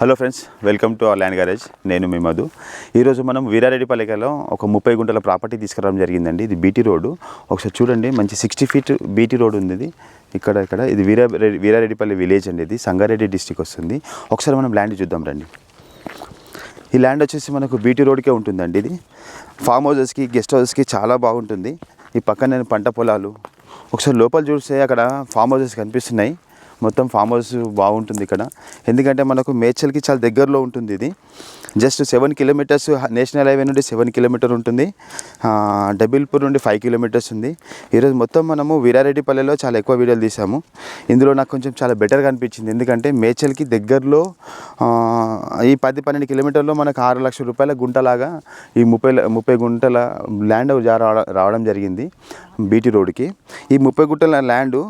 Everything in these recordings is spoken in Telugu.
Hello friends, welcome to our land garage. నేను మీ మధు. ఈరోజు మనం వీరారెడ్డిపల్లిలో ఒక 30 గుంటల ప్రాపర్టీ తీసుకురావడం జరిగిందండి. ఇది బీటీ రోడ్డు. ఒకసారి చూడండి, మంచి 60 ఫీట్ బీటీ రోడ్ ఉంది. ఇది ఇక్కడ ఇది వీరారెడ్డిపల్లి విలేజ్ అండి. ఇది సంగారెడ్డి డిస్టిక్ వస్తుంది. ఒకసారి మనం ల్యాండ్ చూద్దాం రండి. ఈ ల్యాండ్ వచ్చేసి మనకు బీటీ రోడ్కే ఉంటుందండి. ఇది ఫామ్ హౌసెస్కి, గెస్ట్ హౌసెస్కి చాలా బాగుంటుంది. ఈ పక్కన పంట పొలాలు. ఒకసారి లోపల చూస్తే అక్కడ ఫామ్ హౌసెస్ కనిపిస్తున్నాయి. మొత్తం ఫామ్ హౌస్ బాగుంటుంది ఇక్కడ. ఎందుకంటే మనకు మేడ్చల్కి చాలా దగ్గరలో ఉంటుంది. ఇది జస్ట్ 7 కిలోమీటర్స్ నేషనల్ హైవే నుండి 7 కిలోమీటర్ ఉంటుంది. డబిల్పూర్ నుండి 5 కిలోమీటర్స్ ఉంది. ఈరోజు మొత్తం మనము వీరారెడ్డిపల్లిలో చాలా ఎక్కువ వీడియోలు తీసాము. ఇందులో నాకు కొంచెం చాలా బెటర్గా అనిపించింది. ఎందుకంటే మేడ్చల్కి దగ్గరలో ఈ 10-12 కిలోమీటర్లో మనకు 6 లక్షల రూపాయల గుంటలాగా ఈ 30 గుంటల ల్యాండ్ రావడం జరిగింది బీటీ రోడ్కి. ఈ 30 గుంటల ల్యాండ్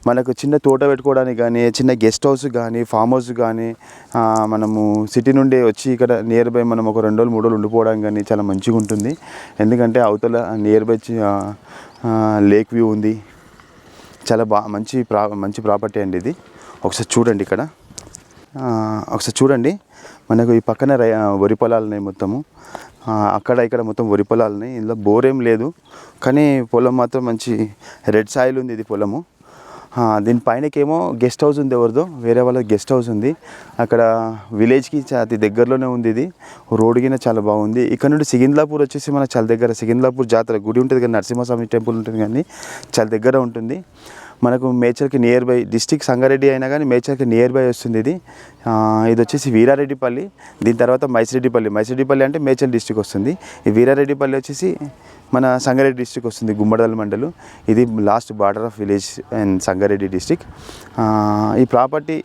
మనకు చిన్న తోట పెట్టుకోవడానికి కానీ, చిన్న గెస్ట్ హౌస్ కానీ, ఫామ్ హౌస్ కానీ, మనము సిటీ నుండి వచ్చి ఇక్కడ నియర్ బై మనం ఒక 2 రోజులు 3 రోజులు ఉండిపోవడానికి కానీ చాలా మంచిగా ఉంటుంది. ఎందుకంటే అవతల నియర్ బై లేక్ వ్యూ ఉంది. చాలా మంచి ప్రాపర్టీ అండి ఇది. ఒకసారి చూడండి ఇక్కడ. ఒకసారి చూడండి, మనకు ఈ పక్కన వరి పొలాలు ఉన్నాయి మొత్తము. ఇక్కడ మొత్తం వరి పొలాలు ఉన్నాయి. ఇందులో బోర్ ఏం లేదు, కానీ పొలం మాత్రం మంచి రెడ్ సాయిల్ ఉంది ఇది పొలము. దీనిపైనకేమో గెస్ట్ హౌస్ ఉంది, ఎవరిదో వేరే వాళ్ళ గెస్ట్ హౌస్ ఉంది. అక్కడ విలేజ్కి అతి దగ్గరలోనే ఉంది. ఇది రోడ్ కింద చాలా బాగుంది. ఇక్కడ నుండి సికింద్రాపూర్ వచ్చేసి మన చాలా దగ్గర. సికింద్రాపూర్ జాతర గుడి ఉంటుంది కానీ, నరసింహస్వామి టెంపుల్ ఉంటుంది కానీ చాలా దగ్గర ఉంటుంది. మనకు మేడ్చల్కి నియర్ బై, డిస్టిక్ సంగారెడ్డి అయినా కానీ మేడ్చల్కి నియర్ బై వస్తుంది. ఇది వచ్చేసి వీరారెడ్డిపల్లి. దీని తర్వాత మైసిరెడ్డిపల్లి అంటే మేడ్చల్ డిస్టిక్ వస్తుంది. ఈ వీరారెడ్డిపల్లి వచ్చేసి మన సంగారెడ్డి డిస్టిక్ వస్తుంది, గుమ్మడదల మండలం. ఇది last border of village and Sangareddy district. ఈ ప్రాపర్టీ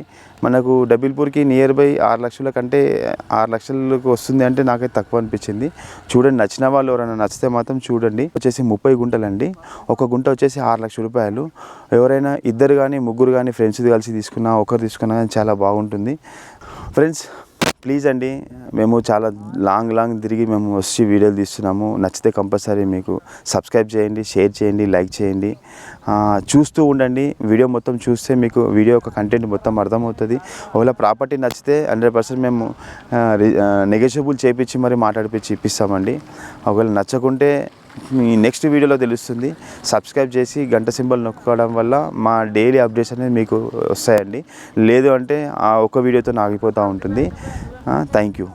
మనకు డబిల్పూర్కి నియర్ బై 6 లక్షల కంటే 6 లక్షలకు వస్తుంది అంటే నాకైతే తక్కువ అనిపించింది. చూడండి, నచ్చిన వాళ్ళు ఎవరైనా నచ్చితే మాత్రం చూడండి. వచ్చేసి 30 గుంటలండి. ఒక గుంట వచ్చేసి 6 లక్షల రూపాయలు. ఎవరైనా ఇద్దరు కానీ ముగ్గురు కానీ ఫ్రెండ్స్ కలిసి తీసుకున్నా, ఒకరు తీసుకున్నా చాలా బాగుంటుంది. ఫ్రెండ్స్ ప్లీజ్ అండి, మేము చాలా లాంగ్ తిరిగి మేము వచ్చి వీడియోలు తీస్తున్నాము. నచ్చితే కంపల్సరీ మీకు సబ్స్క్రైబ్ చేయండి, షేర్ చేయండి, లైక్ చేయండి. చూస్తూ ఉండండి. వీడియో మొత్తం చూస్తే మీకు వీడియో యొక్క కంటెంట్ మొత్తం అర్థమవుతుంది. ఒకవేళ ప్రాపర్టీ నచ్చితే 100% మేము నెగోషియబుల్ చేయించి మరి మాట్లాడిపించి ఇప్పిస్తామండి. ఒకవేళ నచ్చకుంటే మీ నెక్స్ట్ వీడియోలో తెలుస్తుంది. సబ్స్క్రైబ్ చేసి గంట సింబల్ నొక్కడం వల్ల మా డైలీ అప్డేట్స్ అనేది మీకు వస్తాయండి. లేదు అంటే ఆ ఒక్క వీడియోతో ఆగిపోతూ ఉంటుంది. Thank you.